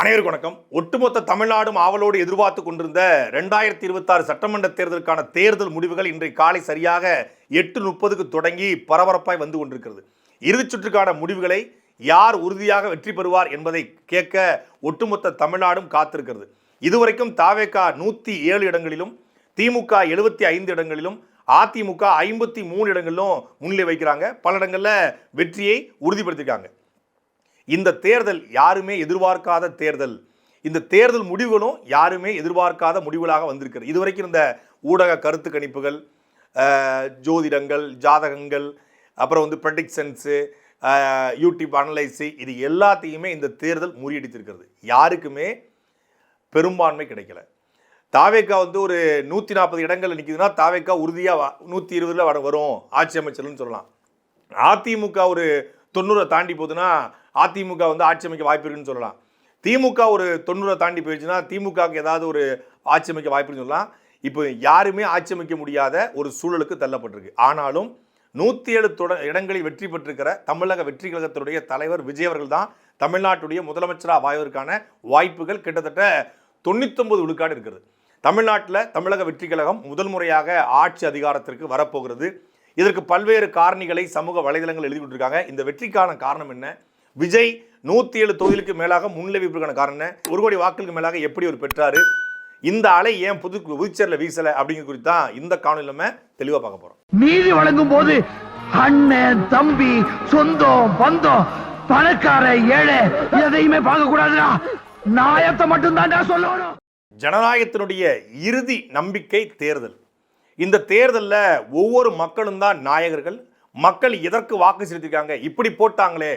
அனைவருக்கும் வணக்கம். ஒட்டுமொத்த தமிழ்நாடும் ஆவலோடு எதிர்பார்த்து கொண்டிருந்த 2026 சட்டமன்ற தேர்தலுக்கான தேர்தல் முடிவுகள் இன்றைக்கு காலை சரியாக 8:30க்கு தொடங்கி பரபரப்பாய் வந்து கொண்டிருக்கிறது. இறுதிச் சுற்றுக்கான முடிவுகளை யார் உறுதியாக வெற்றி பெறுவார் என்பதை கேட்க ஒட்டுமொத்த தமிழ்நாடும் காத்திருக்கிறது. இதுவரைக்கும் தாவேகா 107 இடங்களிலும், திமுக 75 இடங்களிலும், அதிமுக 53 இடங்களிலும் முன்னிலை வைக்கிறாங்க. பல இடங்களில் வெற்றியை உறுதிப்படுத்திருக்காங்க. இந்த தேர்தல் யாருமே எதிர்பார்க்காத தேர்தல். இந்த தேர்தல் முடிவுகளும் யாருமே எதிர்பார்க்காத முடிவுகளாக வந்திருக்கிறது. இதுவரைக்கும் இந்த ஊடக கருத்து கணிப்புகள், ஜோதிடங்கள், ஜாதகங்கள், அப்புறம் ப்ரெடிக்ஷன்ஸு, யூடியூப் அனலைஸு, இது எல்லாத்தையுமே இந்த தேர்தல் முறியடித்திருக்கிறது. யாருக்குமே பெரும்பான்மை கிடைக்கல. தாவேகா ஒரு 140 இடங்கள் நிற்குதுன்னா தாவேகா உறுதியாக 120 வரும் ஆட்சி அமைச்சர்னு சொல்லலாம். அதிமுக ஒரு 90 தாண்டி போகுதுன்னா அதிமுக ஆட்சி அமைக்க வாய்ப்பு இருக்குன்னு சொல்லலாம். திமுக ஒரு 90 தாண்டி போயிடுச்சுன்னா திமுகவுக்கு ஏதாவது ஒரு ஆட்சி அமைக்க வாய்ப்பு இருக்குன்னு சொல்லலாம். இப்போ யாருமே ஆட்சி அமைக்க முடியாத ஒரு சூழலுக்கு தள்ளப்பட்டிருக்கு. ஆனாலும் 107 இடங்களில் வெற்றி பெற்றிருக்கிற தமிழக வெற்றி கழகத்தினுடைய தலைவர் விஜய் அவர்கள் தான் தமிழ்நாட்டுடைய முதலமைச்சராக வாய்வதற்கான வாய்ப்புகள் கிட்டத்தட்ட 99 விழுக்காடு இருக்கிறது. தமிழ்நாட்டில் தமிழக வெற்றி கழகம் முதல் முறையாக ஆட்சி அதிகாரத்திற்கு வரப்போகிறது. இதற்கு பல்வேறு காரணிகளை சமூக வலைதளங்கள் எழுதி கொண்டிருக்காங்க. இந்த வெற்றிக்கான காரணம் என்ன? விஜய் 107 தொகுதிகளுக்கு மேலாக முன்னிலை வைப்பதற்கான காரணம் என்ன? 1 கோடி வாக்குகளுக்கு மேலாக எப்படி ஒரு பெற்றாரு? இந்த அலை ஏன் புதுச்சேரியில் வீசல அப்படிங்கிற குறித்து தான் இந்த காணொலியில நம்ம தெளிவா பார்க்க போறோம். நீதி வழங்கும் போது அண்ணன், தம்பி, சொந்தம், பந்தம், பணக்கார, ஏழை எதையுமே பார்க்க கூடாதுடா. நாயத்தை மட்டும் தான் சொல்லணும். ஜனநாயகத்தினுடைய இறுதி நம்பிக்கை தேர்தல். இந்த தேர்தலில் ஒவ்வொரு மக்களும் தான் நாயகர்கள். மக்கள் எதற்கு வாக்கு செலுத்திருக்காங்க? இப்படி போட்டாங்களே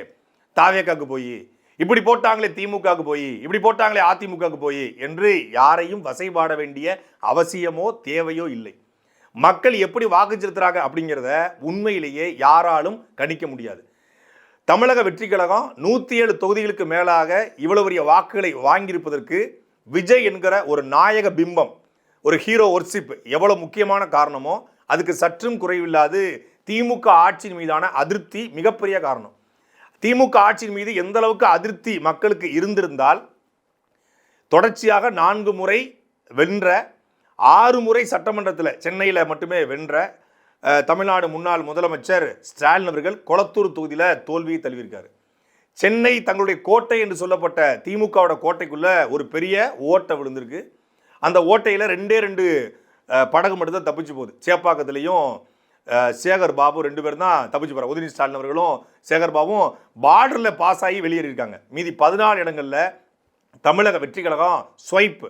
தாவேகாக்கு போய், இப்படி போட்டாங்களே திமுகவுக்கு போய், இப்படி போட்டாங்களே அதிமுகவுக்கு போய் என்று யாரையும் வசைபாட வேண்டிய அவசியமோ தேவையோ இல்லை. மக்கள் எப்படி வாக்கு செலுத்துறாங்க அப்படிங்கிறத உண்மையிலேயே யாராலும் கணிக்க முடியாது. தமிழக வெற்றி கழகம் 107 தொகுதிகளுக்கு மேலாக இவ்வளவு பெரிய வாக்குகளை வாங்கியிருப்பதற்கு விஜய் என்கிற ஒரு நாயக பிம்பம், ஒரு ஹீரோ ஒர்ஷிப் எவ்வளவு முக்கியமான காரணமோ அதுக்கு சற்றும் குறைவில்லாது திமுக ஆட்சியின் மீதான அதிருப்தி மிகப்பெரிய காரணம். திமுக ஆட்சியின் மீது எந்த அளவுக்கு அதிருப்தி மக்களுக்கு இருந்திருந்தால் தொடர்ச்சியாக 4 முறை வென்ற, 6 முறை சட்டமன்றத்தில் சென்னையில் மட்டுமே வென்ற தமிழ்நாடு முன்னாள் முதலமைச்சர் ஸ்டாலின் அவர்கள் கொளத்தூர் தொகுதியில் தோல்வியை தழுவியிருக்காரு. சென்னை தங்களுடைய கோட்டை என்று சொல்லப்பட்ட திமுகவோட கோட்டைக்குள்ள ஒரு பெரிய ஓட்டை விழுந்திருக்கு. அந்த ஓட்டையில் 2 படகு மட்டும் தான் தப்பிச்சு போகுது. சேப்பாக்கத்துலேயும் சேகர் பாபு 2 பேரும் தான் தப்பிச்சு போகிறார். உதயநிதி ஸ்டாலின் அவர்களும் சேகர் பாபுவும் பார்டரில் பாஸ் ஆகி வெளியேறியிருக்காங்க. மீதி 14 இடங்களில் தமிழக வெற்றி கழகம் ஸ்வைப்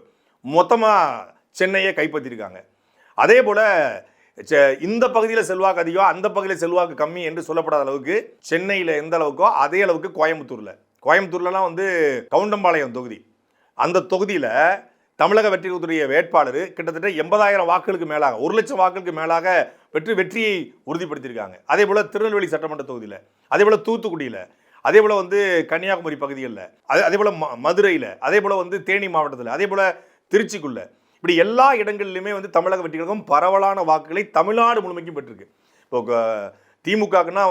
மொத்தமாக சென்னையை கைப்பற்றியிருக்காங்க. அதே போல் இந்த பகுதியில் செல்வாக்கு அதிகம், அந்த பகுதியில் செல்வாக்கு கம்மி என்று சொல்லப்படாத அளவுக்கு சென்னையில் எந்த அளவுக்கோ அதே அளவுக்கு கோயம்புத்தூர்லலாம் கவுண்டம்பாளையம் தொகுதி, அந்த தொகுதியில் தமிழக வெற்றி கழகத்துடைய வேட்பாளர் கிட்டத்தட்ட 80,000 வாக்குகளுக்கு மேலாக, 1 லட்சம் வாக்குகளுக்கு மேலாக வெற்றியை உறுதிப்படுத்தியிருக்காங்க. அதே போல் திருநெல்வேலி சட்டமன்ற தொகுதியில், அதே போல் தூத்துக்குடியில், அதே போல் கன்னியாகுமரி பகுதிகளில், அதே போல் மதுரையில், அதே போல் தேனி மாவட்டத்தில், அதே போல் திருச்சிக்குள்ள, இப்படி எல்லா இடங்களிலுமே தமிழக வெற்றி கழகம் பரவலான வாக்குகளை தமிழ்நாடு முழுமைக்கும் பெற்றிருக்கு. இப்போ திமுகக்குன்னா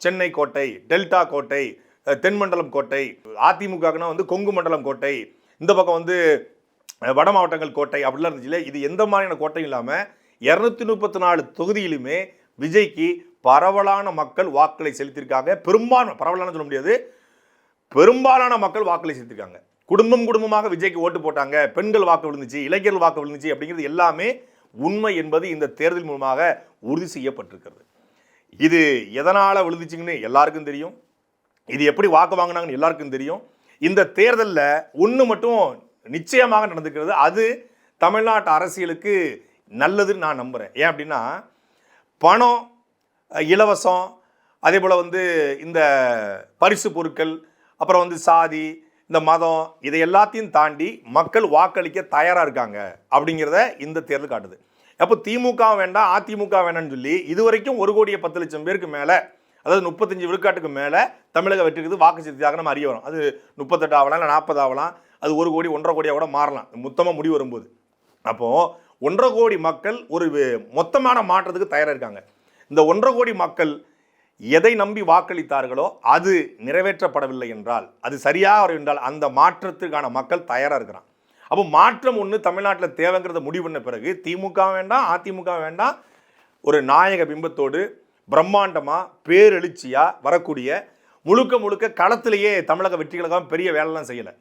சென்னை கோட்டை, டெல்டா கோட்டை, தென்மண்டலம் கோட்டை, அதிமுகக்குன்னா கொங்கு மண்டலம் கோட்டை, இந்த பக்கம் வட மாவட்டங்கள் கோட்டை அப்படிலாம் இருந்துச்சுல. இது எந்த மாதிரியான கோட்டையும் இல்லாமல் 234 தொகுதியிலுமே விஜய்க்கு பரவலான மக்கள் வாக்குகளை செலுத்தியிருக்காங்க. பரவலான சொல்ல முடியாது, பெரும்பாலான மக்கள் வாக்குகளை செலுத்தியிருக்காங்க. குடும்பமாக விஜய்க்கு ஓட்டு போட்டாங்க, பெண்கள் வாக்கு விழுந்துச்சு, இளைஞர்கள் வாக்கு விழுந்துச்சு அப்படிங்கிறது எல்லாமே உண்மை என்பது இந்த தேர்தல் மூலமாக உறுதி செய்யப்பட்டிருக்கிறது. இது எதனால் விழுந்துச்சுங்கன்னு எல்லாருக்கும் தெரியும். இது எப்படி வாக்கு வாங்கினாங்கன்னு எல்லாருக்கும் தெரியும். இந்த தேர்தலில் ஒன்று மட்டும் நிச்சயமாக நடந்துக்கிறது, அது தமிழ்நாட்டு அரசியலுக்கு நல்லதுன்னு நான் நம்புகிறேன். ஏன் அப்படின்னா, பணம், இலவசம், அதே போல் இந்த பரிசு பொருட்கள், அப்புறம் சாதி, இந்த மதம், இதை எல்லாத்தையும் தாண்டி மக்கள் வாக்களிக்க தயாராக இருக்காங்க அப்படிங்கிறத இந்த தேர்தல் காட்டுது. அப்போ திமுக வேண்டாம், அதிமுக வேண்டாம்னு சொல்லி இதுவரைக்கும் 1,10,00,000 பேருக்கு மேலே, அதாவது 35 விழுக்காட்டுக்கு மேலே தமிழக வெற்றிக்கு வாக்கு செலுத்தியாக நம்ம அறிய வரும். அது 38 ஆகலாம், இல்லை 40 ஆகலாம், அது 1 கோடி 1.5 கோடியாக கூட மாறலாம் மொத்தமாக முடிவு வரும்போது. அப்போது 1.5 கோடி மக்கள் ஒரு மொத்தமான மாற்றத்துக்கு தயாராக இருக்காங்க. இந்த 1.5 கோடி மக்கள் எதை நம்பி வாக்களித்தார்களோ அது நிறைவேற்றப்படவில்லை என்றால், அது சரியாக என்றால் அந்த மாற்றத்துக்கான மக்கள் தயாராக இருக்கிறான். அப்போ மாற்றம் ஒன்று தமிழ்நாட்டில் தேவைங்கிறத முடிவு பண்ண பிறகு திமுக வேண்டாம், அதிமுக வேண்டாம், ஒரு நாயக பிம்பத்தோடு பிரம்மாண்டமாக பேரெழுச்சியாக வரக்கூடிய முழுக்க முழுக்க களத்திலேயே தமிழக வெற்றி கழகம் பெரிய வேலைலாம் செய்யலை.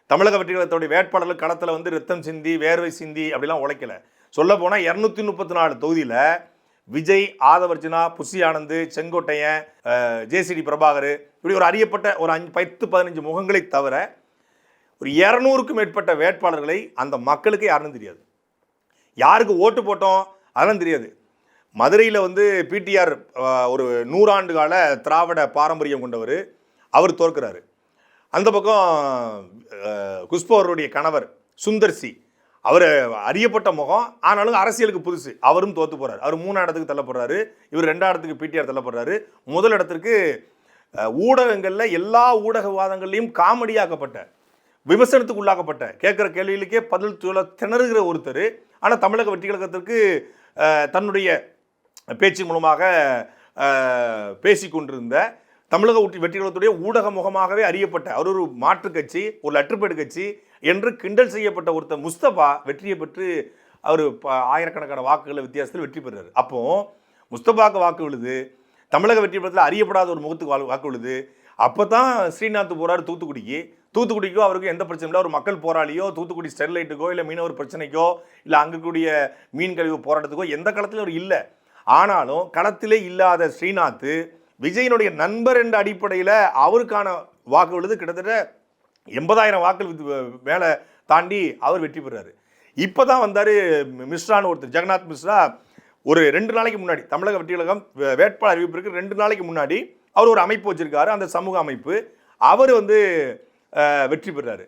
தமிழக வெற்றி கழகத்துடைய வேட்பாளர்கள் களத்தில் வந்து ரத்தம் சிந்தி வேர்வை சிந்தி அப்படிலாம் உழைக்கலை. சொல்ல போனால் 234 தொகுதியில் விஜய், ஆதவர்ஜுனா, புஷி ஆனந்த், செங்கோட்டையன், ஜேசிடி பிரபாகர், இப்படி ஒரு அறியப்பட்ட ஒரு 10-15 முகங்களை தவிர ஒரு 200க்கும் மேற்பட்ட வேட்பாளர்களை அந்த மக்களுக்கு யாருன்னு தெரியாது. யாருக்கு ஓட்டு போட்டோம் அதெல்லாம் தெரியாது. மதுரையில் வந்து பிடிஆர் ஒரு 100 ஆண்டு கால திராவிட பாரம்பரியம் கொண்டவர், அவர் தோற்கிறாரு. அந்த பக்கம் குஷ்பு அவருடைய கணவர் சுந்தர்சி, அவர் அறியப்பட்ட முகம், ஆனாலும் அரசியலுக்கு புதுசு, அவரும் தோற்று போகிறார். அவர் 3ஆம் இடத்துக்கு தள்ளப்படுறாரு, இவர் 2ஆம் இடத்துக்கு பிடிஆர் தள்ளப்படுறாரு. முதல் இடத்திற்கு ஊடகங்களில் எல்லா ஊடகவாதங்கள்லையும் காமெடியாக்கப்பட்ட, விமர்சனத்துக்கு உள்ளாக்கப்பட்ட, கேட்குற கேள்விகளுக்கே பதில் சொல்ல திணறுகிற ஒருத்தர், ஆனால் தமிழக வெற்றி கழகத்திற்கு தன்னுடைய பேச்சு மூலமாக பேசிக்கொண்டிருந்த தமிழக வெற்றி கழகத்துடைய ஊடக முகமாகவே அறியப்பட்ட அவர் ஒரு மாற்றுக் கட்சி, ஒரு லற்றுப்பேடு கட்சி என்று கிண்டல் செய்யப்பட்ட ஒருத்தர் முஸ்தபா வெற்றியை பெற்று அவர் ஆயிரக்கணக்கான வாக்குகளை வித்தியாசத்தில் வெற்றி பெறுறாரு. அப்போ முஸ்தபாவுக்கு வாக்கு விழுது, தமிழக வெற்றி பெறத்தில் அறியப்படாத ஒரு முகத்துக்கு வாக்கு விழுது. அப்போ தான் ஸ்ரீநாத் போகிறார் தூத்துக்குடிக்கோ அவருக்கு எந்த பிரச்சனையும் இல்லை. ஒரு மக்கள் போராளியோ, தூத்துக்குடி ஸ்டெர்லைட்டுக்கோ, இல்லை மீனவர் பிரச்சனைக்கோ, இல்லை அங்கே கூடிய மீன் கழிவு போராட்டத்துக்கோ எந்த களத்திலும் அவர் இல்லை. ஆனாலும் களத்திலே இல்லாத ஸ்ரீநாத் விஜயனுடைய நண்பர் என்ற அடிப்படையில் அவருக்கான வாக்கு விழுது கிட்டத்தட்ட 80,000 வாக்குகள் மேலே தாண்டி அவர் வெற்றி பெறாரு. இப்போ தான் வந்தார் மிஸ்ரான்னு ஒருத்தர், ஜெகநாத் மிஸ்ரா. ஒரு 2 நாளைக்கு முன்னாடி தமிழக வெற்றி கழகம் வேட்பாளர் அறிவிப்பிற்கு 2 நாளைக்கு முன்னாடி அவர் ஒரு அமைப்பு வச்சிருக்காரு, அந்த சமூக அமைப்பு. அவர் வந்து வெற்றி பெறாரு.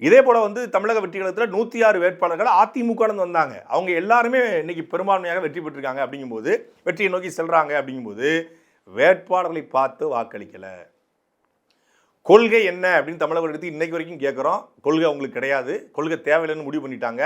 இதே போல் வந்து தமிழக வெற்றி கழகத்தில் 106 வேட்பாளர்கள் அதிமுகலேருந்து வந்தாங்க. அவங்க எல்லாருமே இன்னைக்கு பெரும்பான்மையாக வெற்றி பெற்றிருக்காங்க. அப்படிங்கும்போது வெற்றியை நோக்கி செல்றாங்க. அப்படிங்கும்போது வேட்பாளர்களை பார்த்து வாக்களிக்கலை. கொள்கை என்ன அப்படின்னு தமிழக எடுத்து இன்னைக்கு வரைக்கும் கேட்குறோம். கொள்கை அவங்களுக்கு கிடையாது, கொள்கை தேவையில்லைன்னு முடிவு பண்ணிட்டாங்க.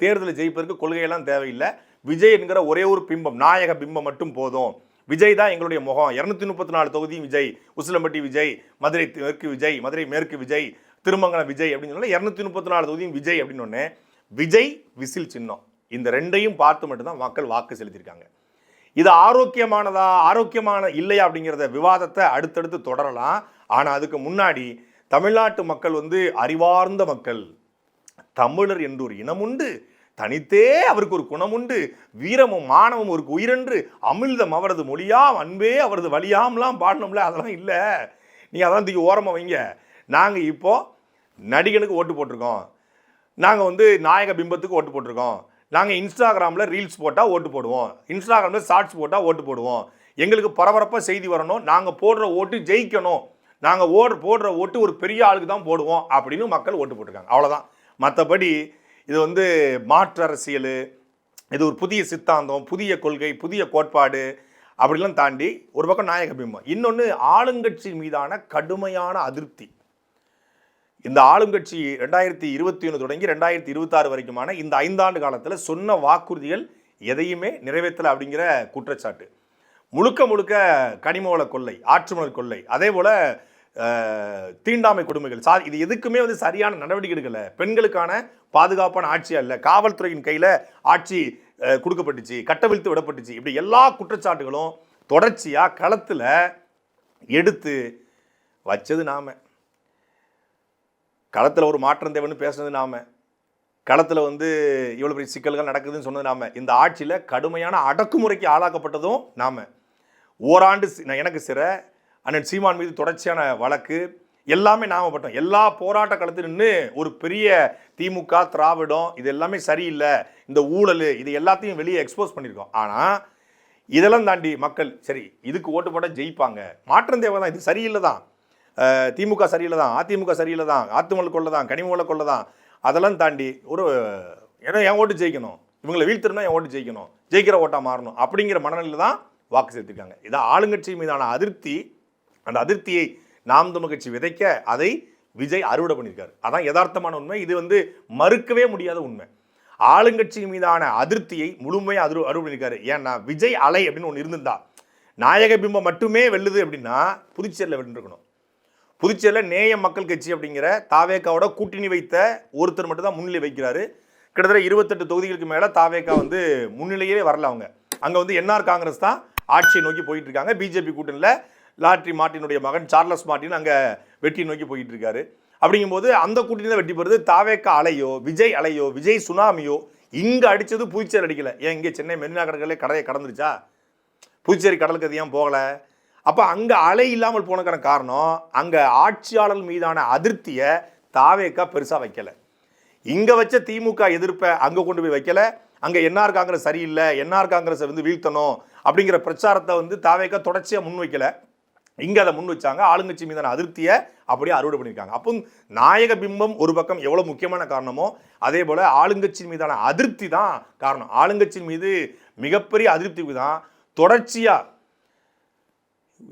தேர்தலை ஜெயிப்பதற்கு கொள்கையெல்லாம் தேவையில்லை. விஜய் என்கிற ஒரே ஒரு பிம்பம், நாயக பிம்பம் மட்டும் போதும். விஜய் தான் எங்களுடைய முகம். 234 தொகுதியும் விஜய், உசிலம்பட்டி விஜய், மதுரை தெற்கு விஜய், மதுரை மேற்கு விஜய், திருமங்கலம் விஜய் அப்படின்னு சொன்னால் 234 தொகுதியும் விஜய் அப்படின்னு ஒன்று. விஜய் விசில் சின்னம், இந்த ரெண்டையும் பார்த்து மட்டும்தான் மக்கள் வாக்கு செலுத்தியிருக்காங்க. இது ஆரோக்கியமானதா ஆரோக்கியமான இல்லையா அப்படிங்கிறத விவாதத்தை அடுத்தடுத்து தொடரலாம். ஆனால் அதுக்கு முன்னாடி தமிழ்நாட்டு மக்கள் வந்து அறிவார்ந்த மக்கள். தமிழர் என்று ஒரு இனம் உண்டு, தனித்தே அவருக்கு ஒரு குணம் உண்டு, வீரமும் மானமும் ஒரு உயிரென்று, அமிழ்தம் அவரது மொழியாம், அன்பே அவரது வழியாம்லாம் பாடணும்ல. அதெல்லாம் இல்லை. நீங்கள் அதான் தூக்கி ஓரமாக வைங்க. நாங்கள் இப்போ நடிகனுக்கு ஓட்டு போட்டிருக்கோம், நாங்கள் வந்து நாயக பிம்பத்துக்கு ஓட்டு போட்டிருக்கோம், நாங்கள் இன்ஸ்டாகிராமில் ரீல்ஸ் போட்டால் ஓட்டு போடுவோம், இன்ஸ்டாகிராமில் ஷார்ட்ஸ் போட்டால் ஓட்டு போடுவோம், எங்களுக்கு பரபரப்பாக செய்தி வரணும், நாங்கள் போடுற ஓட்டு ஜெயிக்கணும், நாங்கள் போடுற ஓட்டு ஒரு பெரிய ஆளுக்கு தான் போடுவோம் அப்படின்னு மக்கள் ஓட்டு போட்டிருக்காங்க. அவ்வளோதான். மற்றபடி இது வந்து மாற்று அரசியல், இது ஒரு புதிய சித்தாந்தம், புதிய கொள்கை, புதிய கோட்பாடு அப்படிலாம் தாண்டி ஒரு பக்கம் நாயக பிம்பம், இன்னொன்று ஆளுங்கட்சி மீதான கடுமையான அதிருப்தி. இந்த ஆளுங்கட்சி 2021 தொடங்கி 2026 வரைக்குமான இந்த 5 ஆண்டு காலத்தில் சொன்ன வாக்குறுதிகள் எதையுமே நிறைவேற்றலை அப்படிங்கிற குற்றச்சாட்டு. முழுக்க முழுக்க கனிமவள கொள்ளை, ஆற்றுமணல் கொள்ளை, அதே போல் தீண்டாமை கொடுமைகள், இது எதுக்குமே வந்து சரியான நடவடிக்கை எடுக்கலை. பெண்களுக்கான பாதுகாப்பான ஆட்சி அல்ல, காவல்துறையின் கையில் ஆட்சி கொடுக்கப்பட்டுச்சு, கட்டவிழ்த்து விடப்பட்டுச்சு. இப்படி எல்லா குற்றச்சாட்டுகளும் தொடர்ச்சியாக களத்தில் எடுத்து வச்சது நாம. களத்தில் ஒரு மாற்றம் தேவைன்னு பேசுனது நாம. களத்தில் வந்து இவ்வளோ பெரிய சிக்கல்கள் நடக்குதுன்னு சொன்னது நாம. இந்த ஆட்சியில் கடுமையான அடக்குமுறைக்கு ஆளாக்கப்பட்டதும் நாம. ஓராண்டு எனக்கு சிறை, அண்ணன் சீமான் மீது தொடர்ச்சியான வழக்கு, எல்லாமே நாம பட்டோம். எல்லா போராட்ட களத்தில் நின்று ஒரு பெரிய திமுக, திராவிடம் இது எல்லாமே சரியில்லை, இந்த ஊழல், இது எல்லாத்தையும் வெளியே எக்ஸ்போஸ் பண்ணியிருக்கோம். ஆனால் இதெல்லாம் தாண்டி மக்கள் சரி இதுக்கு ஓட்டு போட்டால் ஜெயிப்பாங்க, மாற்றம் தேவை தான், இது சரியில்லை தான், திமுக சரியில்லை தான், அதிமுக சரியில்லை தான், ஆத்துமணல் கொள்ள தான், கனிமவள கொள்ள தான், அதெல்லாம் தாண்டி ஒரு ஏன்னா என் ஓட்டு ஜெயிக்கணும், இவங்களை வீழ்த்திருந்தா என் ஓட்டு ஜெயிக்கணும், ஜெயிக்கிற ஓட்டாக மாறணும் அப்படிங்கிற மனநிலையில் தான் வாக்கு சேர்த்துருக்காங்க. இதான் ஆளுங்கட்சி மீதான அதிருப்தி. அந்த அதிருப்தியை நாம் தமிழ் கட்சி விதைக்க அதை விஜய் அறுவடை பண்ணியிருக்காரு. அதான் யதார்த்தமான உண்மை. இது வந்து மறுக்கவே முடியாத உண்மை. ஆளுங்கட்சி மீதான அதிருப்தியை முழுமையாக அறுவடை பண்ணியிருக்காரு. ஏன்னா விஜய் அலை அப்படின்னு ஒன்று இருந்திருந்தா நாயக பிம்பம் மட்டுமே வெல்லுது அப்படின்னா புதுச்சேரியில் வென்றிருக்கணும். புதுச்சேரியில் நேய மக்கள் கட்சி அப்படிங்கிற தாவேக்காவோட கூட்டணி வைத்த ஒருத்தர் மட்டும் தான் முன்னிலை வைக்கிறாரு. கிட்டத்தட்ட 28 தொகுதிகளுக்கு மேலே தாவேக்கா வந்து முன்னிலையே வரல. அங்கே வந்து என்ஆர் காங்கிரஸ் தான் ஆட்சியை நோக்கி போயிட்டு இருக்காங்க. பிஜேபி கூட்டணியில் லாட்ரி மார்ட்டினுடைய மகன் சார்லஸ் மார்ட்டின் அங்கே வெற்றி நோக்கி போயிட்டு இருக்காரு. அப்படிங்கும்போது அந்த கூட்டணி தான் வெற்றி பெறுது. தாவேக்கா அலையோ விஜய் சுனாமியோ இங்கே அடித்தது புதுச்சேரி அடிக்கல. ஏன் இங்கே சென்னை மெரினா கடற்கரையிலே கடையை கடந்துருச்சா? புதுச்சேரி கடலுக்கு அது ஏன் போகலை? அப்போ அங்கே அலை இல்லாமல் போனதுக்கான காரணம் அங்கே ஆட்சியாளர் மீதான அதிருப்தியை தாவேக்கா பெருசாக வைக்கலை. இங்கே வச்ச திமுக எதிர்ப்பை அங்கே கொண்டு போய் வைக்கல. அங்கே என்ஆர் காங்கிரஸ் சரியில்லை, என்ஆர் காங்கிரஸை வந்து வீழ்த்தணும் அப்படிங்கிற பிரச்சாரத்தை வந்து தாவேக்கா தொடர்ச்சியாக முன் வைக்கல. இங்கே அதை முன் வச்சாங்க. ஆளுங்கட்சி மீதான அதிருப்தியை அப்படியே அறுவடை பண்ணியிருக்காங்க. அப்போ நாயக பிம்பம் ஒரு பக்கம் எவ்வளோ முக்கியமான காரணமோ அதே போல் ஆளுங்கட்சி மீதான அதிருப்தி தான் காரணம். ஆளுங்கட்சியின் மீது மிகப்பெரிய அதிருப்திக்கு தான் தொடர்ச்சியாக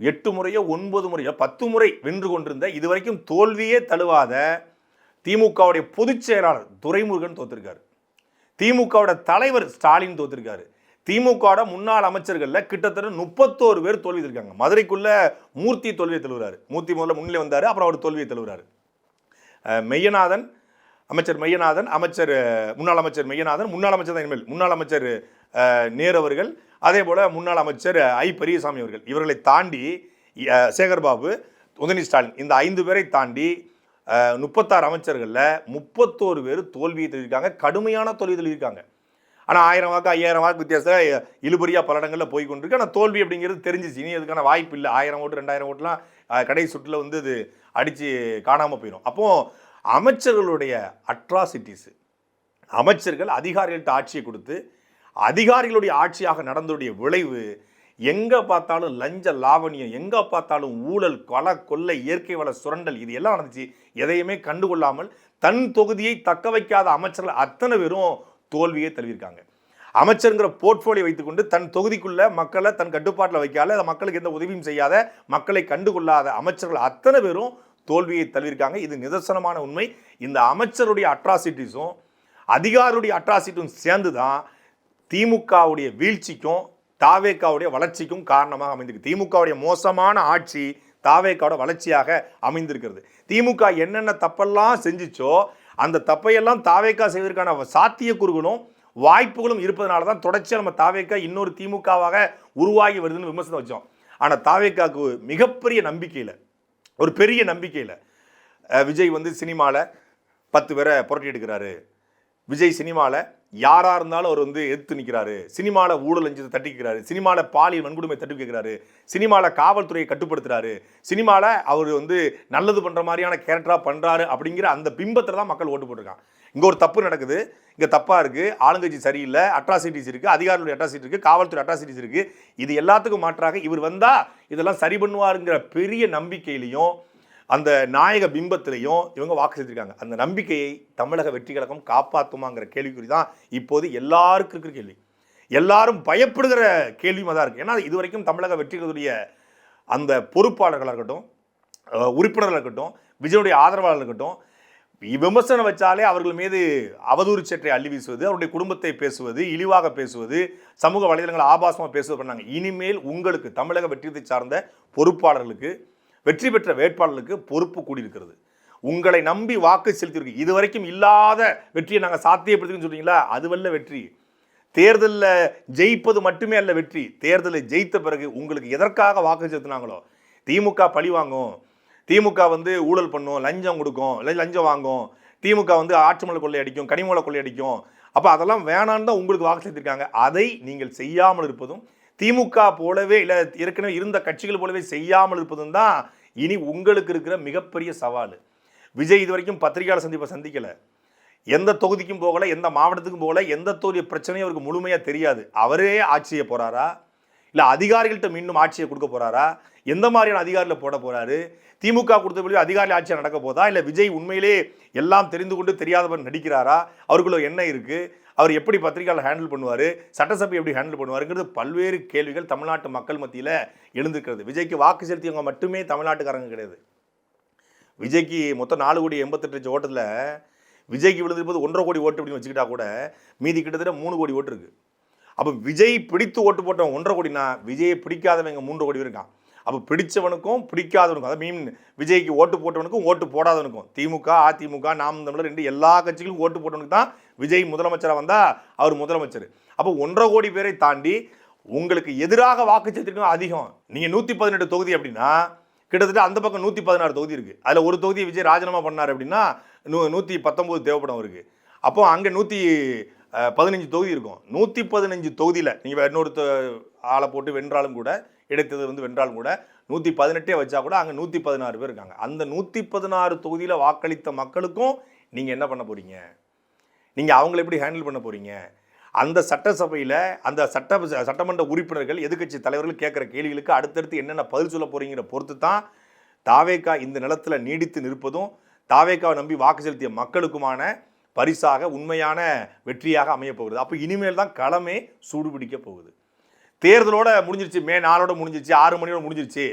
8 முறையோ 9 முறையோ 10 முறை வென்று கொண்டிருந்த இதுவரைக்கும் தோல்வியே தழுவாத திமுகவுடைய பொதுச் செயலாளர் துரைமுருகன் தோத்திருக்காரு. திமுகவோட தலைவர் ஸ்டாலின் தோத்திருக்காரு. திமுகவோட முன்னாள் அமைச்சர்களில் கிட்டத்தட்ட 31 பேர் தோல்வி இருக்காங்க. மதுரைக்குள்ள மூர்த்தி தோல்வியை தழுவுறாரு. மூர்த்தி முதல்ல முன்னிலை வந்தார், அப்புறம் அவர் தோல்வியை தழுவுறாரு. மெய்யநாதன், அமைச்சர் மெய்யநாதன், முன்னாள் அமைச்சர் மெய்யநாதன், முன்னாள் அமைச்சர் தான் இனிமேல் முன்னாள் அமைச்சர் நேரு அவர்கள், அதே போல் முன்னாள் அமைச்சர் ஐ பெரியசாமி அவர்கள், இவர்களை தாண்டி சேகர்பாபு, உதயநிதி ஸ்டாலின், இந்த 5 பேரை தாண்டி 36 அமைச்சர்களில் 31 பேர் தோல்வியை தெரிவிக்காங்க. கடுமையான தோல்வி தெரிவிக்காங்க. ஆனால் 1000 வாக்கு 5000 வாக்கு வித்தியாசத்தில் இழுபறியாக பல இடங்களில் போய் கொண்டிருக்கு. ஆனால் தோல்வி அப்படிங்கிறது தெரிஞ்சிச்சு. இனி அதுக்கான வாய்ப்பு இல்லை. 1000 ஓட்டு 2000 ஓட்டுலாம் கடைசி சுற்றில் வந்து இது அடித்து காணாமல் போயிடும். அப்போது அமைச்சர்களுடைய அட்ராசிட்டிஸு, அமைச்சர்கள் அதிகாரிகள்கிட்ட ஆட்சியை கொடுத்து அதிகாரிகளுடைய ஆட்சியாக நடந்ததுடைய விளைவு எங்கே பார்த்தாலும் லஞ்ச லாவணியம், எங்கே பார்த்தாலும் ஊழல், கொள்ளை, இயற்கை வள சுரண்டல், இது எல்லாம் நடந்துச்சு. எதையுமே கண்டுகொள்ளாமல் தன் தொகுதியை தக்க வைக்காத அமைச்சர்கள் அத்தனை பேரும் தோல்வியை தழுவிருக்காங்க. அமைச்சருங்கிற போர்ட்ஃபோலியோ வைத்துக்கொண்டு தன் தொகுதிக்குள்ள மக்களை தன் கட்டுப்பாட்டில் வைக்காத, மக்களுக்கு எந்த உதவியும் செய்யாத, மக்களை கண்டுகொள்ளாத அமைச்சர்கள் அத்தனை பேரும் தோல்வியை தழுவிருக்காங்க. இது நிதர்சனமான உண்மை. இந்த அமைச்சருடைய அட்ராசிட்டிஸும் அதிகாரியுடைய அட்ராசிட்டியும் சேர்ந்து தான் திமுகவுடைய வீழ்ச்சிக்கும் தாவேக்காவுடைய வளர்ச்சிக்கும் காரணமாக அமைந்திருக்கு. திமுகவுடைய மோசமான ஆட்சி தாவேக்காவோட வளர்ச்சியாக அமைந்திருக்கிறது. திமுக என்னென்ன தப்பெல்லாம் செஞ்சிச்சோ அந்த தப்பையெல்லாம் தாவேக்கா செய்வதற்கான சாத்தியக்கூறுகளும் வாய்ப்புகளும் இருப்பதனால தான் தொடர்ச்சியாக நம்ம தாவேக்கா இன்னொரு திமுகவாக உருவாகி வருதுன்னு விமர்சனம் வச்சோம். ஆனால் தாவேக்காவுக்கு மிகப்பெரிய நம்பிக்கையில், ஒரு பெரிய நம்பிக்கையில் விஜய் வந்து சினிமாவில் 10 பேரை புரட்டி எடுக்கிறாரு. விஜய் சினிமாவில் யாராக இருந்தாலும் அவர் வந்து எதிர்த்து நிற்கிறாரு. சினிமாவில் ஊழல் லஞ்சத்தை தட்டிக்கிறாரு. சினிமாவில் பாலியல் வன்கொடுமை தட்டி வைக்கிறாரு. சினிமாவில் காவல்துறையை கட்டுப்படுத்துறாரு. சினிமாவில் அவர் வந்து நல்லது பண்ணுற மாதிரியான கேரக்டராக பண்ணுறாரு அப்படிங்கிற அந்த பிம்பத்தில் தான் மக்கள் ஓட்டு போட்டிருக்காங்க. இங்கே ஒரு தப்பு நடக்குது, இங்கே தப்பாக இருக்குது, ஆளுங்கட்சி சரியில்லை, அட்ராசிட்டிஸ் இருக்குது, அதிகாரிகளுடைய அட்ராசிட்டி இருக்குது, காவல்துறை அட்ராசிட்டிஸ் இருக்குது. இது எல்லாத்துக்கும் மாற்றாக இவர் வந்தால் இதெல்லாம் சரி பண்ணுவாருங்கிற பெரிய நம்பிக்கையிலையும் அந்த நாயக பிம்பத்திலையும் இவங்க வாக்கு செலுத்திருக்காங்க. அந்த நம்பிக்கையை தமிழக வெற்றி கழகம் காப்பாற்றுமாங்கிற கேள்விக்குறி தான் இப்போது எல்லாருக்கும் இருக்கிற கேள்வி. எல்லாரும் பயப்படுகிற கேள்வியும் தான் இருக்குது. ஏன்னா இதுவரைக்கும் தமிழக வெற்றி கழகத்துடைய அந்த பொறுப்பாளர்களாக இருக்கட்டும், உறுப்பினர்கள் இருக்கட்டும், விஜயுடைய ஆதரவாளர்கள் இருக்கட்டும், விமர்சனம் வச்சாலே அவர்கள் மீது அவதூறு சேற்றை அள்ளி வீசுவது, அவருடைய குடும்பத்தை பேசுவது, இழிவாக பேசுவது, சமூக வலைதளங்களை ஆபாசமாக பேசுவது பண்ணாங்க. இனிமேல் உங்களுக்கு தமிழக வெற்றியத்தை சார்ந்த பொறுப்பாளர்களுக்கு, வெற்றி பெற்ற வேட்பாளர்களுக்கு பொறுப்பு கூடியிருக்கிறது. உங்களை நம்பி வாக்கு செலுத்தியிருக்கு. இதுவரைக்கும் இல்லாத வெற்றியை நாங்கள் சாத்தியப்படுத்துன்னு சொல்றீங்களா? அதுவல்ல வெற்றி. தேர்தலில் ஜெயிப்பது மட்டுமே அல்ல வெற்றி. தேர்தலில் ஜெயித்த பிறகு உங்களுக்கு எதற்காக வாக்கு செலுத்தினாங்களோ, திமுக பழி வாங்கும், திமுக வந்து ஊழல் பண்ணும், லஞ்சம் கொடுக்கும், லஞ்சம் வாங்கும், திமுக வந்து ஆற்றுமலை கொள்ளையடிக்கும், கனிமூல கொள்ளையடிக்கும், அப்போ அதெல்லாம் வேணான்னு தான் உங்களுக்கு வாக்கு செலுத்திருக்காங்க. அதை நீங்கள் செய்யாமல் இருப்பதும், திமுக போலவே இல்லை ஏற்கனவே இருந்த கட்சிகள் போலவே செய்யாமல் இருப்பதும் தான் இனி உங்களுக்கு இருக்கிற மிகப்பெரிய சவால். விஜய் இது வரைக்கும் பத்திரிகையாளர் சந்திப்பை சந்திக்கலை, எந்த தொகுதிக்கும் போகலை, எந்த மாவட்டத்துக்கும் போகலை, எந்த தொகுதி பிரச்சனையும் அவருக்கு முழுமையாக தெரியாது. அவரே ஆட்சியை போகிறாரா, இல்லை அதிகாரிகள்கிட்ட மீண்டும் ஆட்சியை கொடுக்க போகிறாரா, எந்த மாதிரியான அதிகாரியில் போட போகிறாரு, திமுக கொடுத்தபடி அதிகாரி ஆட்சியாக நடக்க போதா, இல்லை விஜய் உண்மையிலே எல்லாம் தெரிந்து கொண்டு தெரியாதவர் நடிக்கிறாரா, அவருக்குள்ள என்ன இருக்குது, அவர் எப்படி பத்திரிகையாளர் ஹேண்டில் பண்ணுவார், சட்டசபை எப்படி ஹேண்டில் பண்ணுவாருங்கிறது பல்வேறு கேள்விகள் தமிழ்நாட்டு மக்கள் மத்தியில் எழுந்திருக்கிறது. விஜய்க்கு வாக்கு செலுத்தியவங்க மட்டுமே தமிழ்நாட்டுக்காரங்க கிடையாது. விஜய்க்கு மொத்தம் 4,88,00,000 ஓட்டத்தில் விஜய்க்கு விழுந்திருப்பது 1.5 கோடி ஓட்டு அப்படின்னு வச்சுக்கிட்டா கூட மீதி கிட்டத்தட்ட 3 கோடி ஓட்டு இருக்குது. அப்போ விஜய் பிடித்து ஓட்டு போட்டவன் 1.5 கோடினா விஜயை பிடிக்காதவங்க 3 கோடி பேர் இருக்கான். அப்போ பிடிச்சவனுக்கும் பிடிக்காதவனுக்கும், அதாவது மீன் விஜய்க்கு ஓட்டு போட்டவனுக்கும் ஓட்டு போடாதவனுக்கும், திமுக, அதிமுக, நாம் தமிழர் ரெண்டு எல்லா கட்சிகளுக்கும் ஓட்டு போட்டவனுக்கு தான் விஜய் முதலமைச்சராக வந்தால் அவர் முதலமைச்சர். அப்போ 1.5 கோடி பேரை தாண்டி உங்களுக்கு எதிராக வாக்கு செலுத்திருக்கணும் அதிகம். நீங்கள் 118 தொகுதி அப்படின்னா கிட்டத்தட்ட அந்த பக்கம் 116 தொகுதி இருக்குது. அதில் ஒரு தொகுதி விஜய் ராஜினாமா பண்ணார் அப்படின்னா 119 தேவைப்படும் அவருக்கு. அப்போ அங்கே 115 தொகுதி இருக்கும். 115 தொகுதியில் நீங்கள் இன்னொரு ஆளை போட்டு வென்றாலும் கூட, இடைத்தேர்தல் வந்து வென்றாலும் கூட 118 வச்சா கூட அங்கே 116 பேர் இருக்காங்க. அந்த 116 தொகுதியில் வாக்களித்த மக்களுக்கும் நீங்கள் என்ன பண்ண போகிறீங்க? நீங்கள் அவங்களை எப்படி ஹேண்டில் பண்ண போகிறீங்க? அந்த சட்டசபையில் அந்த சட்டமன்ற உறுப்பினர்கள், எதிர்க்கட்சி தலைவர்கள் கேட்குற கேள்விகளுக்கு அடுத்தடுத்து என்னென்ன பதில் சொல்ல போகிறீங்கிற பொறுத்து தான் தாவேகா இந்த நிலத்தில் நீடித்து நிற்பதும் தாவேகாவை நம்பி வாக்கு செலுத்திய மக்களுக்குமான பரிசாக உண்மையான வெற்றியாக அமைய போகுது. அப்போ இனிமேல் தான் களமே சூடுபிடிக்க போகுது. தேர்தலோட முடிஞ்சிருச்சு, மே 4 முடிஞ்சிருச்சு, 6 மணியோட முடிஞ்சிருச்சு.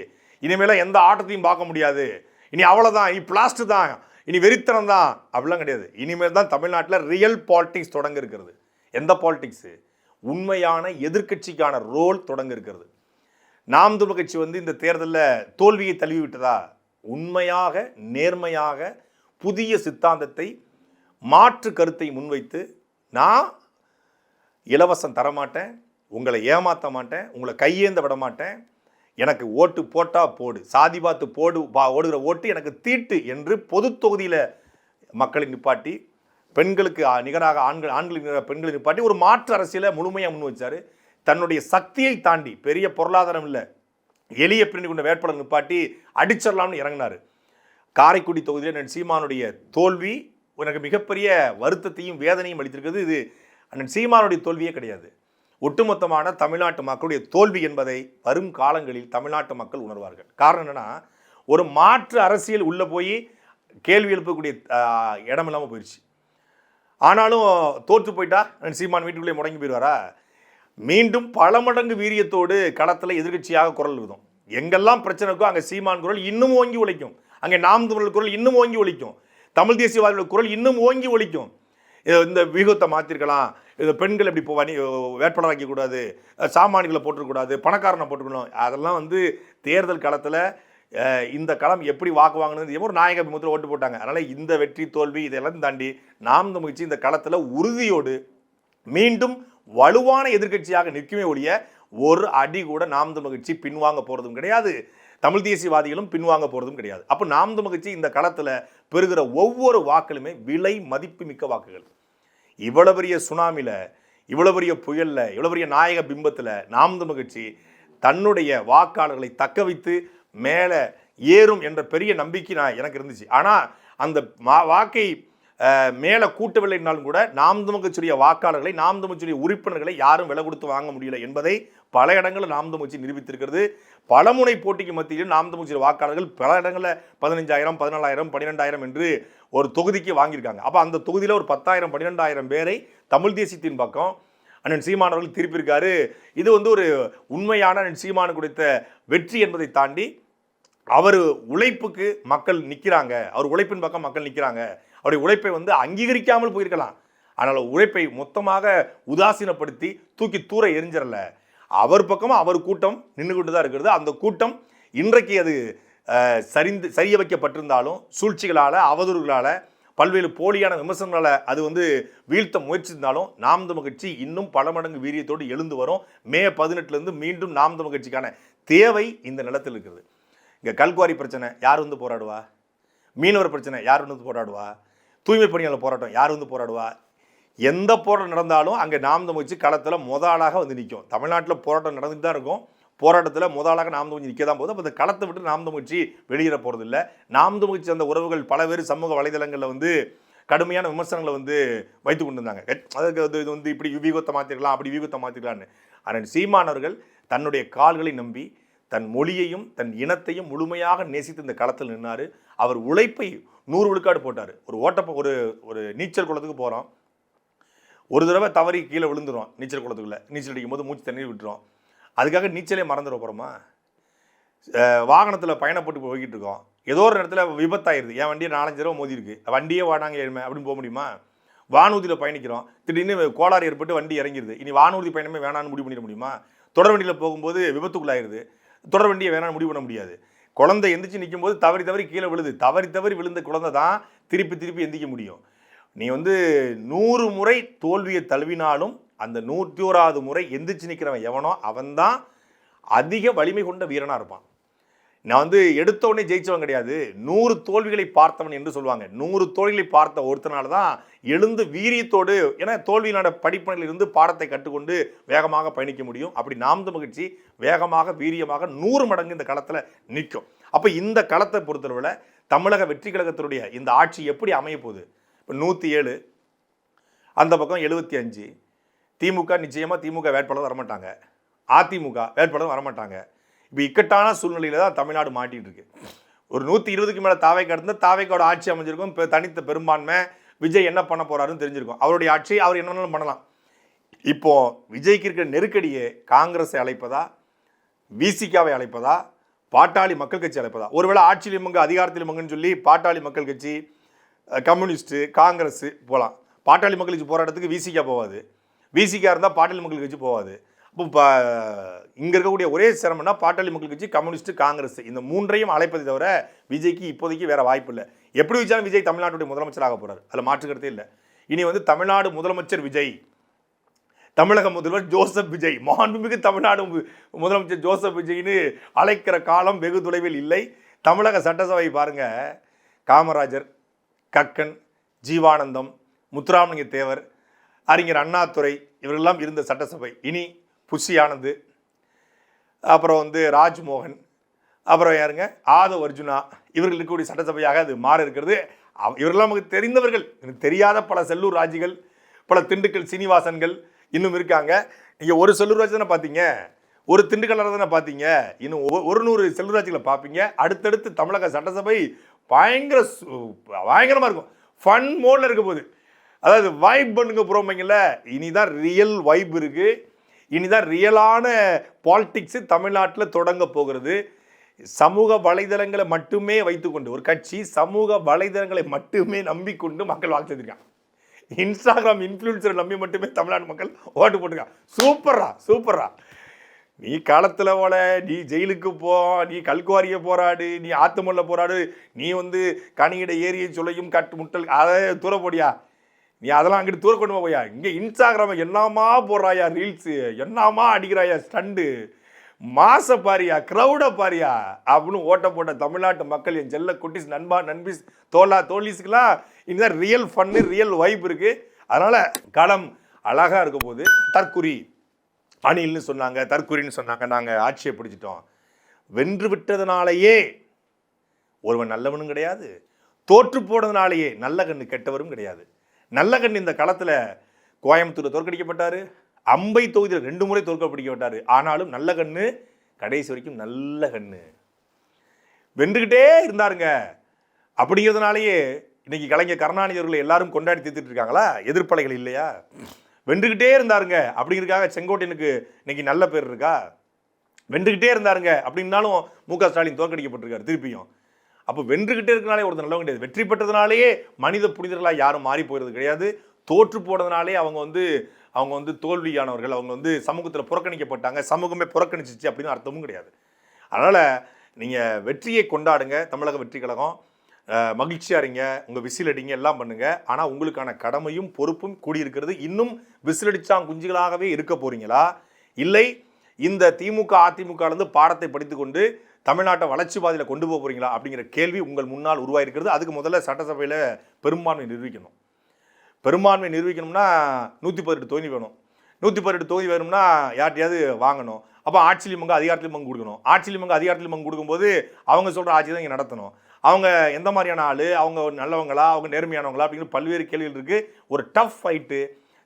இனிமேல் எந்த ஆட்டத்தையும் பார்க்க முடியாது, இனி அவ்வளோதான், இனி பிளாஸ்ட் தான், இனி வெறித்தனம் தான், அப்படிலாம் கிடையாது. இனிமேல் தான் தமிழ்நாட்டில் ரியல் பாலிடிக்ஸ் தொடங்க இருக்கிறது. எந்த பாலிடிக்ஸு? உண்மையான எதிர்க்கட்சிக்கான ரோல் தொடங்க இருக்கிறது. நாம் தமிழர் கட்சி வந்து இந்த தேர்தலில் தோல்வியை தழுவி விட்டதா? உண்மையாக நேர்மையாக புதிய சித்தாந்தத்தை, மாற்று கருத்தை முன்வைத்து, நான் இலவசம் தரமாட்டேன், உங்களை ஏமாற்ற மாட்டேன், உங்களை கையேந்த விட மாட்டேன், எனக்கு ஓட்டு போட்டால் போடு, சாதி பார்த்து ஓடுகிற ஓட்டு எனக்கு தீட்டு என்று பொது தொகுதியில் மக்களை நிப்பாட்டி, பெண்களுக்கு நிகராக ஆண்களுக்கு நிகராக பெண்களை நிப்பாட்டி ஒரு மாற்று அரசியலை முழுமையாக முன் வச்சார். தன்னுடைய சக்தியை தாண்டி, பெரிய பொருளாதாரம் இல்லை, எளிய பிரிந்து கொண்ட வேட்பாளர் நிப்பாட்டி அடிச்சிடலாம்னு இறங்கினார். காரைக்குடி தொகுதியில் சீமானுடைய தோல்வி எனக்கு மிகப்பெரிய வருத்தத்தையும் வேதனையும் அளித்திருக்கிறது. இது அண்ணன் சீமானுடைய தோல்வியே கிடையாது, ஒட்டுமொத்தமான தமிழ்நாட்டு மக்களுடைய தோல்வி என்பதை வரும் காலங்களில் தமிழ்நாட்டு மக்கள் உணர்வார்கள். காரணம் என்னன்னா, ஒரு மாற்று அரசியல் உள்ளே போய் கேள்வி எழுப்பக்கூடிய இடம் இல்லாமல் போயிடுச்சு. ஆனாலும் தோற்று போயிட்டா சீமான் வீட்டுக்குள்ளே முடங்கி போயிடுவாரா? மீண்டும் பல மடங்கு வீரியத்தோடு களத்தில் எதிர்கட்சியாக குரல் எழுதும். எங்கெல்லாம் பிரச்சனை இருக்கோ அங்கே சீமான் குரல் இன்னும் ஓங்கி ஒலிக்கும், அங்கே நாம் தமிழர் குரல் இன்னும் ஓங்கி ஒலிக்கும், தமிழ் தேசியவாதிகள் குரல் இன்னும் ஓங்கி ஒலிக்கும். இந்த வியூகத்தை மாற்றிருக்கலாம், இந்த பெண்கள் எப்படி போவானி வேட்பாளர் ஆக்கக்கூடாது, சாமானிகளை போட்டுருக்கூடாது, பணக்காரனை போட்டுக்கணும், அதெல்லாம் வந்து தேர்தல் களத்தில் இந்த களம் எப்படி வாக்கு வாங்கினது ஒரு நாயக பிம்பத்தில் ஓட்டு போட்டாங்க. அதனால் இந்த வெற்றி தோல்வி இதெல்லாம் தாண்டி நாம் தமிழ்ச்சி இந்த களத்தில் உறுதியோடு மீண்டும் வலுவான எதிர்க்கட்சியாக நிற்குமே ஒழிய ஒரு அடி கூட நாம் தமிழ் கட்சி பின்வாங்க போகிறதும் கிடையாது, தமிழ் தேசியவாதிகளும் பின்வாங்க போகிறதும் கிடையாது. அப்போ நாம் தமிழ் கட்சி இந்த களத்தில் பெறுகிற ஒவ்வொரு வாக்களுமே விலை மதிப்பு மிக்க வாக்குகள். இவ்வளோ பெரிய சுனாமியில், இவ்வளோ பெரிய புயலில், இவ்வளோ பெரிய நாயக பிம்பத்தில் நாம் தமிழ் கட்சி தன்னுடைய வாக்காளர்களை தக்க வைத்து மேலே ஏறும் என்ற பெரிய நம்பிக்கை எனக்கு இருந்துச்சு. ஆனால் அந்த வாக்கை மேலே கூட்டவில்லைனாலும் கூட நாம் தமிழ் கட்சியுடைய வாக்காளர்களை, நாம் தமிழ் கட்சியுடைய உறுப்பினர்களை யாரும் விலை கொடுத்து வாங்க முடியல என்பதை பல இடங்களில் நாம் தமிழ் கட்சி நிரூபித்திருக்கிறது. பலமுனை போட்டிக்கு மத்தியில் நாம் தமிழ் கட்சியுடைய வாக்காளர்கள் பல இடங்களில் 15,000, 14,000, 12,000 என்று ஒரு தொகுதிக்கு வாங்கியிருக்காங்க. அப்போ அந்த தொகுதியில் ஒரு 10,000, 12,000 பேரை தமிழ் தேசியத்தின் பக்கம் அண்ணன் சீமானவர்கள் திருப்பியிருக்காரு. இது வந்து ஒரு உண்மையான அண்ணன் சீமானு கொடுத்த வெற்றி என்பதை தாண்டி அவர் உழைப்புக்கு மக்கள் நிற்கிறாங்க, அவர் உழைப்பின் பக்கம் மக்கள் நிற்கிறாங்க. அவருடைய உழைப்பை வந்து அங்கீகரிக்காமல் போயிருக்கலாம், ஆனால் உழைப்பை மொத்தமாக உதாசீனப்படுத்தி தூக்கி தூர எரிஞ்சிடல. அவர் பக்கமாக அவர் கூட்டம் நின்று கொண்டு தான் இருக்கிறது. அந்த கூட்டம் இன்றைக்கு அது சரிய வைக்கப்பட்டிருந்தாலும் சூழ்ச்சிகளால், அவதூறுகளால், பல்வேறு போலியான விமர்சனங்களை அது வந்து வீழ்த்த முயற்சிஇருந்தாலும் நாம் தமிழ் கட்சி இன்னும் பல மடங்கு வீரியத்தோடு எழுந்து வரும். மே 18 மீண்டும் நாம் தமிழ் கட்சிக்கான தேவை இந்த நிலத்தில் இருக்கிறது. இங்கே கல்குவாரி பிரச்சனை யார் வந்து போராடுவா? மீனவர் பிரச்சனை யார் வந்து போராடுவா? தூய்மை பணியாளர் போராட்டம் யார் வந்து போராடுவா? எந்த போராட்டம் நடந்தாலும் அங்கே நாம் தமிழ் கட்சி களத்தில் முதலாளாக வந்து நிற்கும். தமிழ்நாட்டில் போராட்டம் நடந்துட்டு தான் இருக்கும், போராட்டத்தில் முதலாளாக நாம் தமிழ் நிற்க தான் போகுது. அப்போ அந்த களத்தை விட்டு நாம் தமிழ் கட்சி வெளியேற போகிறது இல்லை. நாம் தமிழ் கட்சி அந்த உறவுகள் பல பேர் சமூக வலைதளங்களில் வந்து கடுமையான விமர்சனங்களை வந்து வைத்து கொண்டு இருந்தாங்க. அதுக்கு இது வந்து இப்படி வியூகத்தை மாற்றிருக்கலாம், அப்படி வியூகத்தை மாற்றிக்கலான்னு. ஆனால் சீமானவர்கள் தன்னுடைய கால்களை நம்பி தன் மொழியையும் தன் இனத்தையும் முழுமையாக நேசித்து இந்த களத்தில் நின்னார். அவர் உழைப்பை 100 விழுக்காடு போட்டார். ஒரு நீச்சல் குளத்துக்கு போகிறோம், ஒரு தடவை தவறி கீழே விழுந்துடும், நீச்சல் குளத்துக்குள்ளே நீச்சல் அடிக்கும் போது மூச்சு தண்ணீர் விட்டுரும். அதுக்காக நீச்சலே மறந்துட போகிறோமா? வாகனத்தில் பயணப்பட்டு போய்கிட்டு இருக்கோம், ஏதோ ஒரு இடத்துல விபத்தாயிருது, என் வண்டியை 4-5 தடவை மோதி இருக்கு, வண்டியே வாடாங்க ஏழுமே அப்படின்னு போக முடியுமா? வானூர்தியில் பயணிக்கிறோம், திடீர்னு கோளாறு ஏற்பட்டு வண்டி இறங்கிடுது. இனி வானூர்தி பயணமே வேணான்னு முடிவு பண்ணிட முடியுமா? தொடர் வண்டியில் போகும்போது விபத்துக்குள்ளாயிருது, தொடர் வண்டியை வேணான்னு முடிவு பண்ண முடியாது. குழந்தை எந்திரிச்சு நிற்கும் போது தவறி தவறி கீழே விழுது, தவறி தவறி விழுந்த குழந்தை தான் திருப்பி திருப்பி எந்திரிக்க முடியும். நீ 100 முறை தோல்வியை தழுவினாலும் அந்த 101வது முறை எந்திரிச்சு நிற்கிறவன் எவனோ அவன்தான் அதிக வலிமை கொண்ட வீரனாக இருப்பான். நான் எடுத்த உடனே ஜெயிச்சவன் கிடையாது, 100 தோல்விகளை பார்த்தவன் என்று சொல்லுவாங்க. 100 தோல்விகளை பார்த்த ஒருத்தனால தான் எழுந்து வீரியத்தோடு, ஏன்னா தோல்வியிலான படிப்பனையிலிருந்து பாடத்தை கற்றுக்கொண்டு வேகமாக பயணிக்க முடியும். அப்படி நாம் தமிழர் கட்சி வேகமாக வீரியமாக 100 மடங்கு இந்த களத்தில் நிற்கும். அப்போ இந்த களத்தை பொறுத்தளவில் தமிழக வெற்றி கழகத்தினுடைய இந்த ஆட்சி எப்படி அமைய போகுது? இப்போ 107, அந்த பக்கம் 75. திமுக நிச்சயமாக திமுக வேட்பாளர் வரமாட்டாங்க, அதிமுக வேட்பாளர் வரமாட்டாங்க. இப்போ இக்கட்டான சூழ்நிலையில் தான் தமிழ்நாடு மாட்டிகிட்டு இருக்கு. ஒரு 120க்கு மேலே தாவைக்கு இருந்தால் தாவைக்கோட ஆட்சி அமைஞ்சிருக்கும், இப்போ தனித்த பெரும்பான்மை. விஜய் என்ன பண்ண போறாருன்னு தெரிஞ்சிருக்கும். அவருடைய ஆட்சி அவர் என்ன வேணாலும் பண்ணலாம். இப்போ விஜய்க்கு இருக்கிற நெருக்கடியே காங்கிரஸை அழைப்பதா, விசிகாவை அழைப்பதா, பாட்டாளி மக்கள் கட்சி அழைப்பதா? ஒருவேளை ஆட்சியில் மங்கு அதிகாரத்தில் மங்குன்னு சொல்லி பாட்டாளி மக்கள் கட்சி, கம்யூனிஸ்ட்டு, காங்கிரஸ் போகலாம். பாட்டாளி மக்கள் கட்சி போராட்டத்துக்கு விசிகா போகாது, விசிகா இருந்தால் பாட்டாளி மக்கள் கட்சி போகாது. இப்போ இங்கே இருக்கக்கூடிய ஒரே சிரமம்னா பாட்டாளி மக்கள் கட்சி, கம்யூனிஸ்ட், காங்கிரஸ் இந்த 3ஐயும் அழைப்பதை தவிர விஜய்க்கு இப்போதைக்கு வேற வாய்ப்பு இல்லை. எப்படி வச்சாலும் விஜய் தமிழ்நாட்டுடைய முதலமைச்சராக போறாரு, அதில் மாற்றுக்கிறதே இல்லை. இனி தமிழ்நாடு முதலமைச்சர் விஜய், தமிழக முதல்வர் ஜோசப் விஜய், மாண்புமிகு தமிழ்நாடு முதலமைச்சர் ஜோசப் விஜய்னு அழைக்கிற காலம் வெகு தொலைவில் இல்லை. தமிழக சட்டசபை பாருங்க, காமராஜர், கக்கன், ஜீவானந்தம், முத்துராமலிங்க தேவர், அறிஞர் அண்ணாதுரை இவரெல்லாம் இருந்த சட்டசபை இனி புஷி ஆனந்த், அப்புறம் ராஜ்மோகன், அப்புறம் யாருங்க ஆதவ் அர்ஜுனா, இவர்கள் இருக்கக்கூடிய சட்டசபையாக அது மாற இருக்கிறது. இவரெல்லாம் நமக்கு தெரிந்தவர்கள். எனக்கு தெரியாத பல செல்லூர் ராஜிகள், பல திண்டுக்கல் சீனிவாசன்கள் இன்னும் இருக்காங்க. நீங்கள் ஒரு செல்லூர் ராஜ் தானே பார்த்தீங்க, ஒரு திண்டுக்கல் தானே பார்த்தீங்க, இன்னும் 100 செல்லூர் ராஜிகளை பார்ப்பீங்க. அடுத்தடுத்து தமிழக சட்டசபை பயங்கரமாக இருக்கும், ஃபன் மோடில் இருக்க போகுது. அதாவது வைப் பண்ணுங்க புறமைங்கள, இனிதான் ரியல் வைப் இருக்கு, இனிதான் ரியலான பாலிடிக்ஸ் தமிழ்நாட்டில் தொடங்க போகிறது. சமூக வலைதளங்களை மட்டுமே வைத்துக்கொண்டு ஒரு கட்சி சமூக வலைதளங்களை மட்டுமே நம்பிக்கொண்டு மக்கள் வாக்கு செஞ்சிருக்காங்க. இன்ஸ்டாகிராம் இன்ஃப்ளூயன்சரை நம்பி மட்டுமே தமிழ்நாடு மக்கள் ஓட்டு போட்டுருக்காங்க. சூப்பரா. நீ காலத்தில் போல, நீ ஜெயிலுக்கு போ, நீ கல்குவாரியை போராடு, நீ ஆத்துமல்ல போராடு, நீ கனியிட ஏரியை சொல்லையும் முட்டல் அதை தூர போடியா, நீ அதெல்லாம் அங்கிட்டு தூர கொண்டு போயா. இங்கே இன்ஸ்டாகிராம என்னமா போடுறாயா, ரீல்ஸு என்னமா அடிக்கிறாயா, ஸ்டண்டு மாச பாரியா, க்ரௌடை பாரியா அப்படின்னு ஓட்ட போட்ட தமிழ்நாட்டு மக்கள், என் செல்ல குட்டிஸ், நண்பா நண்பிஸ், தோழீஸ்க்கெல்லாம் இனிதான் ரியல் ஃபன்னு, ரியல் வைப் இருக்கு. அதனால களம் அழகா இருக்க போது. தற்குறி அணில்னு சொன்னாங்க, தற்குறின்னு சொன்னாங்க, நாங்கள் ஆட்சியை பிடிச்சிட்டோம். வென்று விட்டதுனாலேயே ஒருவன் நல்லவனும் கிடையாது, தோற்று போனதுனாலேயே நல்ல கண்ணு கெட்டவரும் கிடையாது. நல்ல கண்ணு இந்த களத்தில் கோயம்புத்தூரில் தோற்கடிக்கப்பட்டார், அம்பை தொகுதியில் 2 முறை தோற்கடிக்கப்பட்டார். ஆனாலும் நல்ல கண்ணு கடைசி வரைக்கும் நல்ல கண்ணு வென்றுகிட்டே இருந்தாருங்க. அப்படிங்கிறதுனாலேயே இன்னைக்கு கலைஞர் கருணாநிதி அவர்களை எல்லாரும் கொண்டாடி தீர்த்துட்டு இருக்காங்களா? எதிர்ப்பலைகள் இல்லையா? வென்றுகிட்டே இருந்தாருங்க அப்படிங்கிறதுக்காக செங்கோட்டையனுக்கு இன்னைக்கு நல்ல பேர் இருக்கா? வென்றுகிட்டே இருந்தாருங்க அப்படின்னாலும் முக ஸ்டாலின் தோற்கடிக்கப்பட்டிருக்காரு திருப்பியும். அப்போ வென்றுகிட்டே இருக்கனாலே ஒருத்தர் நல்லவங்க கிடையாது. வெற்றி பெற்றதுனாலேயே மனித புனிதர்களாக யாரும் மாறி போகிறது கிடையாது. தோற்று போனதுனாலே அவங்க தோல்வியானவர்கள், அவங்க சமூகத்தில் புறக்கணிக்கப்பட்டாங்க, சமூகமே புறக்கணிச்சிச்சு அப்படின்னு அர்த்தமும் கிடையாது. அதனால் நீங்கள் வெற்றியை கொண்டாடுங்க, தமிழக வெற்றி கழகம் மகிழ்ச்சியாக இருங்க, உங்கள் விசில் அடிங்க, எல்லாம் பண்ணுங்க. ஆனால் உங்களுக்கான கடமையும் பொறுப்பும் கூடியிருக்கிறது. இன்னும் விசிலடிச்சாங்க குஞ்சுகளாகவே இருக்க போறீங்களா, இல்லை இந்த திமுக அதிமுகலேருந்து பாடத்தை படித்து கொண்டு தமிழ்நாட்டை வளர்ச்சி பாதையில் கொண்டு போக போறீங்களா அப்படிங்கிற கேள்வி உங்கள் முன்னால் உருவாயிருக்கிறது. அதுக்கு முதல்ல சட்டசபையில் பெரும்பான்மை நிரூபிக்கணும். பெரும்பான்மை நிரூபிக்கணும்னா 118 தொகுதி வேணும். 118 தொகுதி வேணும்னா யார்ட்டையாவது வாங்கணும். அப்போ ஆட்சியிலும் மங்கு அதிகாரத்திலும் மங்கு கொடுக்கணும். ஆட்சியிலும் மங்கு அதிகாரத்திலும் மங்கு கொடுக்கும்போது அவங்க சொல்கிற ஆட்சி தான் இங்கே நடத்தணும். அவங்க எந்த மாதிரியான ஆள், அவங்க நல்லவங்களா, அவங்க நேர்மையானவங்களா அப்படிங்கிற பல்வேறு கேள்விகள் இருக்குது. ஒரு டஃப் ஃபைட்டு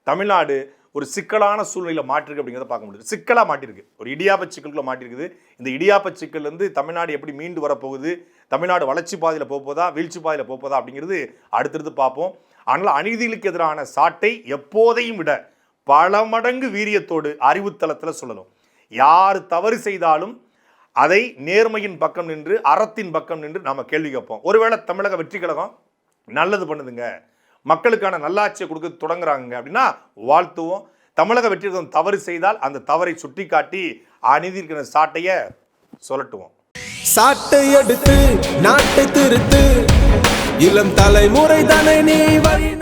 தமிழ்நாடு ஒரு சிக்கலான சூழ்நிலையில் மாட்டிருக்கு அப்படிங்கிறத பார்க்க முடியுது. சிக்கலாக மாட்டிருக்கு, ஒரு இடியாப்ப சிக்கலுக்குள்ள மாட்டிருக்குது. இந்த இடியாப்ப சிக்கல்லேருந்து தமிழ்நாடு எப்படி மீண்டு வரப்போகுது, தமிழ்நாடு வளர்ச்சி பாதையில் போகுதா வீழ்ச்சி பாதையில் போகுதா அப்படிங்கிறது அடுத்தடுத்து பார்ப்போம். ஆனால் அநீதிகளுக்கு எதிரான சாட்டை எப்போதையும் விட பல மடங்கு வீரியத்தோடு அறிவுத்தளத்தில் சொல்லணும். யார் தவறு செய்தாலும் அதை நேர்மையின் பக்கம் நின்று, அறத்தின் பக்கம் நின்று நாம் கேள்வி கேட்போம். ஒருவேளை தமிழக வெற்றி கழகம் நல்லது பண்ணுதுங்க, மக்களுக்கான நல்லாட்சியை கொடுக்க தொடங்குறாங்க அப்படின்னா வாழ்த்துவோம். தமிழக வெற்றி கழகம் தவறு செய்தால் அந்த தவறை சுட்டி காட்டி அநீதி இருக்கிற சாட்டைய சொல்லட்டுவோம். சாட்டை எடுத்து நாட்டை திருத்து, இளம் தலைமுறை தானே நீ வழி